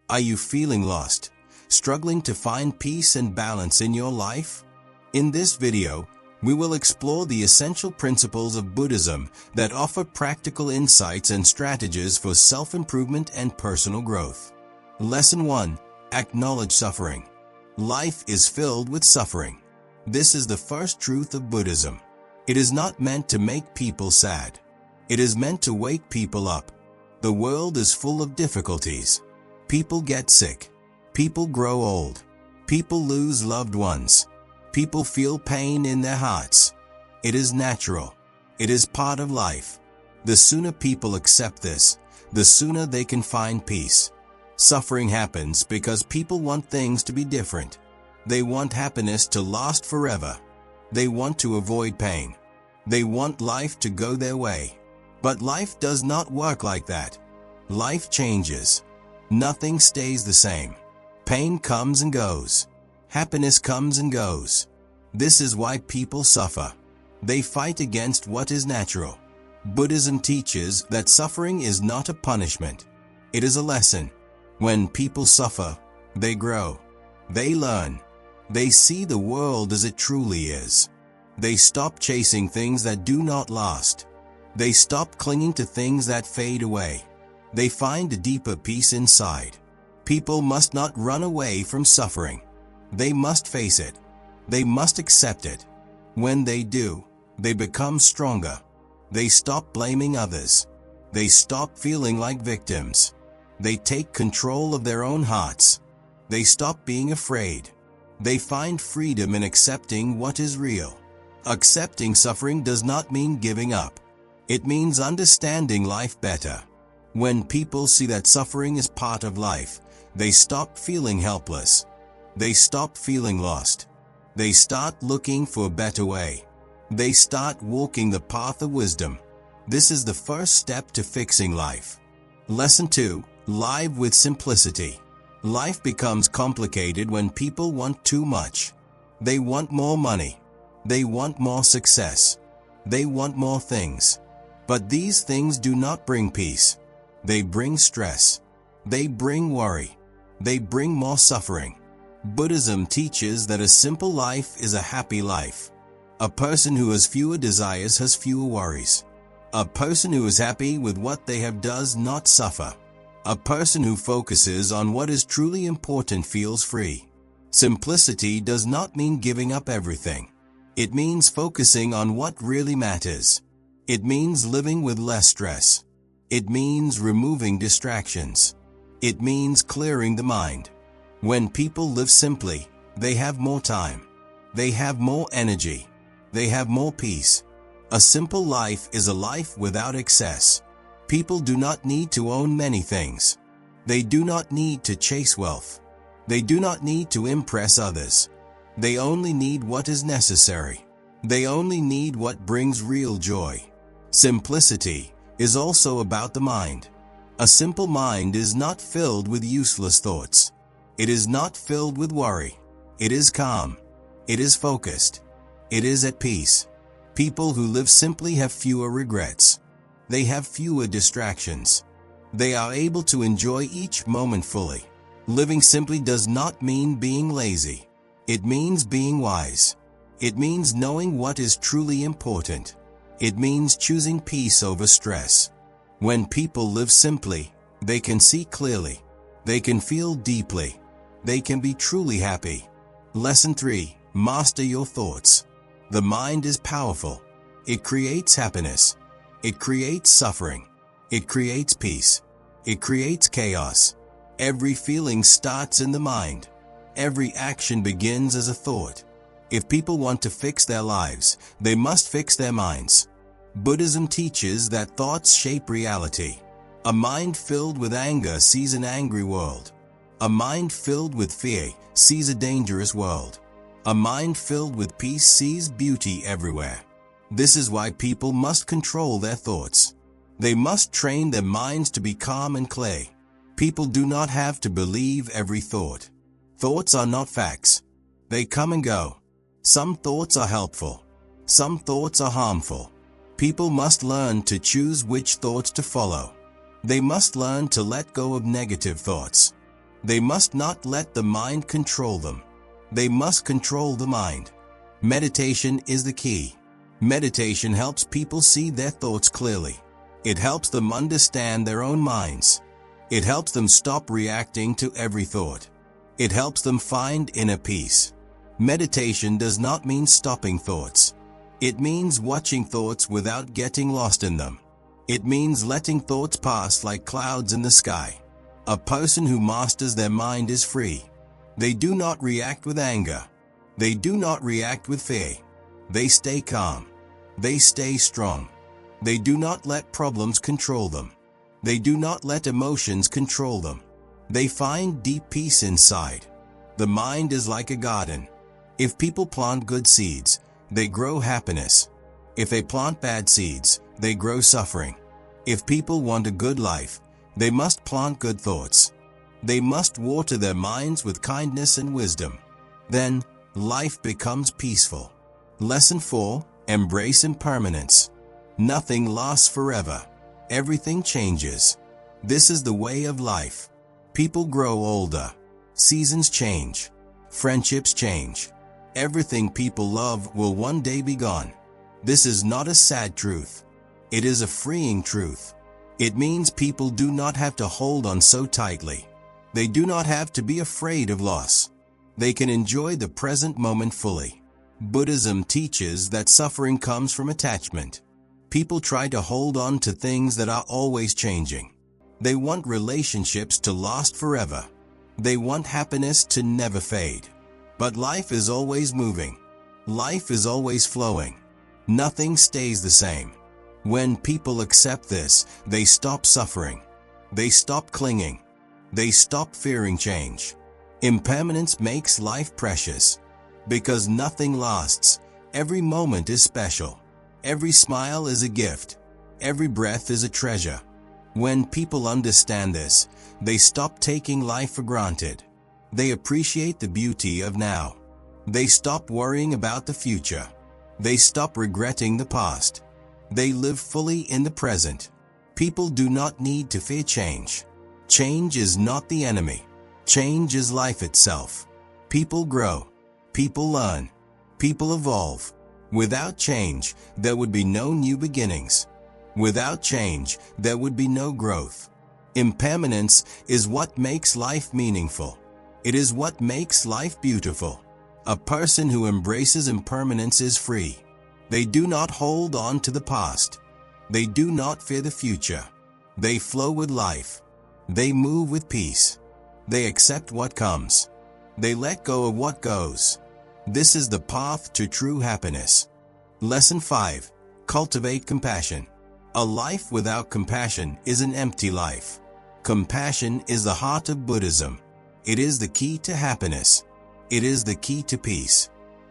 Are you feeling lost, struggling to find peace and balance in your life? In this video, we will explore the essential principles of Buddhism that offer practical insights and strategies for self-improvement and personal growth. Lesson 1. Acknowledge suffering. Life is filled with suffering. This is the first truth of Buddhism. It is not meant to make people sad. It is meant to wake people up. The world is full of difficulties. People get sick. People grow old. People lose loved ones. People feel pain in their hearts. It is natural. It is part of life. The sooner people accept this, the sooner they can find peace. Suffering happens because people want things to be different. They want happiness to last forever. They want to avoid pain. They want life to go their way. But life does not work like that. Life changes. Nothing stays the same. Pain comes and goes. Happiness comes and goes. This is why people suffer. They fight against what is natural. Buddhism teaches that suffering is not a punishment. It is a lesson. When people suffer, they grow. They learn. They see the world as it truly is. They stop chasing things that do not last. They stop clinging to things that fade away. They find a deeper peace inside. People must not run away from suffering. They must face it. They must accept it. When they do, they become stronger. They stop blaming others. They stop feeling like victims. They take control of their own hearts. They stop being afraid. They find freedom in accepting what is real. Accepting suffering does not mean giving up. It means understanding life better. When people see that suffering is part of life, they stop feeling helpless. They stop feeling lost. They start looking for a better way. They start walking the path of wisdom. This is the first step to fixing life. Lesson 2. Live with simplicity. Life becomes complicated when people want too much. They want more money. They want more success. They want more things. But these things do not bring peace. They bring stress. They bring worry. They bring more suffering. Buddhism teaches that a simple life is a happy life. A person who has fewer desires has fewer worries. A person who is happy with what they have does not suffer. A person who focuses on what is truly important feels free. Simplicity does not mean giving up everything. It means focusing on what really matters. It means living with less stress. It means removing distractions. It means clearing the mind. When people live simply, they have more time. They have more energy. They have more peace. A simple life is a life without excess. People do not need to own many things. They do not need to chase wealth. They do not need to impress others. They only need what is necessary. They only need what brings real joy. Simplicity is also about the mind. A simple mind is not filled with useless thoughts. It is not filled with worry. It is calm. It is focused. It is at peace. People who live simply have fewer regrets. They have fewer distractions. They are able to enjoy each moment fully. Living simply does not mean being lazy. It means being wise. It means knowing what is truly important. It means choosing peace over stress. When people live simply, they can see clearly. They can feel deeply. They can be truly happy. Lesson 3. Master your thoughts. The mind is powerful. It creates happiness. It creates suffering. It creates peace. It creates chaos. Every feeling starts in the mind. Every action begins as a thought. If people want to fix their lives, they must fix their minds. Buddhism teaches that thoughts shape reality. A mind filled with anger sees an angry world. A mind filled with fear sees a dangerous world. A mind filled with peace sees beauty everywhere. This is why people must control their thoughts. They must train their minds to be calm and clear. People do not have to believe every thought. Thoughts are not facts. They come and go. Some thoughts are helpful. Some thoughts are harmful. People must learn to choose which thoughts to follow. They must learn to let go of negative thoughts. They must not let the mind control them. They must control the mind. Meditation is the key. Meditation helps people see their thoughts clearly. It helps them understand their own minds. It helps them stop reacting to every thought. It helps them find inner peace. Meditation does not mean stopping thoughts. It means watching thoughts without getting lost in them. It means letting thoughts pass like clouds in the sky. A person who masters their mind is free. They do not react with anger. They do not react with fear. They stay calm. They stay strong. They do not let problems control them. They do not let emotions control them. They find deep peace inside. The mind is like a garden. If people plant good seeds, they grow happiness. If they plant bad seeds, they grow suffering. If people want a good life, they must plant good thoughts. They must water their minds with kindness and wisdom. Then, life becomes peaceful. Lesson 4. Embrace impermanence. Nothing lasts forever. Everything changes. This is the way of life. People grow older. Seasons change. Friendships change. Everything people love will one day be gone. This is not a sad truth. It is a freeing truth. It means people do not have to hold on so tightly. They do not have to be afraid of loss. They can enjoy the present moment fully. Buddhism teaches that suffering comes from attachment. People try to hold on to things that are always changing. They want relationships to last forever. They want happiness to never fade. But life is always moving. Life is always flowing. Nothing stays the same. When people accept this, they stop suffering. They stop clinging. They stop fearing change. Impermanence makes life precious. Because nothing lasts, every moment is special. Every smile is a gift. Every breath is a treasure. When people understand this, they stop taking life for granted. They appreciate the beauty of now. They stop worrying about the future. They stop regretting the past. They live fully in the present. People do not need to fear change. Change is not the enemy. Change is life itself. People grow. People learn. People evolve. Without change, there would be no new beginnings. Without change, there would be no growth. Impermanence is what makes life meaningful. It is what makes life beautiful. A person who embraces impermanence is free. They do not hold on to the past. They do not fear the future. They flow with life. They move with peace. They accept what comes. They let go of what goes. This is the path to true happiness. Lesson 5. Cultivate compassion. A life without compassion is an empty life. Compassion is the heart of Buddhism. It is the key to happiness. It is the key to peace.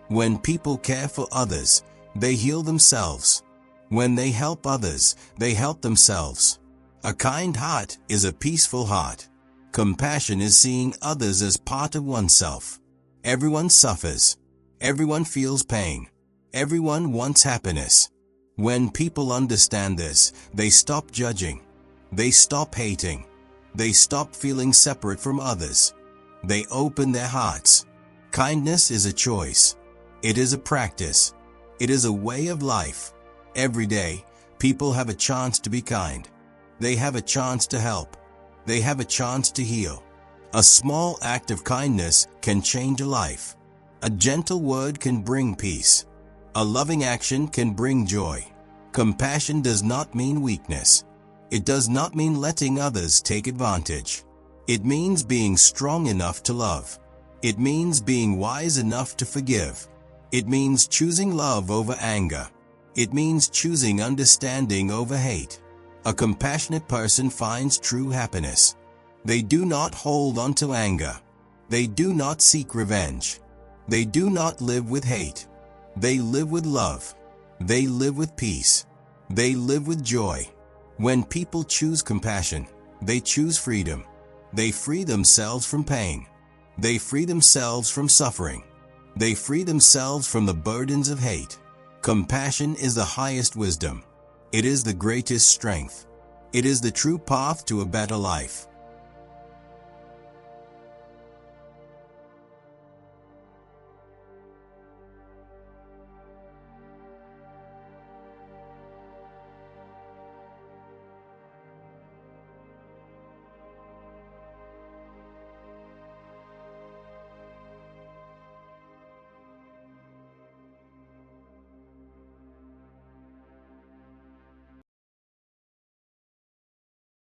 When people care for others, they heal themselves. When they help others, they help themselves. A kind heart is a peaceful heart. Compassion is seeing others as part of oneself. Everyone suffers. Everyone feels pain. Everyone wants happiness. When people understand this, they stop judging. They stop hating. They stop feeling separate from others. They open their hearts. Kindness is a choice. It is a practice. It is a way of life. Every day, people have a chance to be kind. They have a chance to help. They have a chance to heal. A small act of kindness can change a life. A gentle word can bring peace. A loving action can bring joy. Compassion does not mean weakness. It does not mean letting others take advantage. It means being strong enough to love. It means being wise enough to forgive. It means choosing love over anger. It means choosing understanding over hate. A compassionate person finds true happiness. They do not hold on to anger. They do not seek revenge. They do not live with hate. They live with love. They live with peace. They live with joy. When people choose compassion, they choose freedom. They free themselves from pain. They free themselves from suffering. They free themselves from the burdens of hate. Compassion is the highest wisdom. It is the greatest strength. It is the true path to a better life.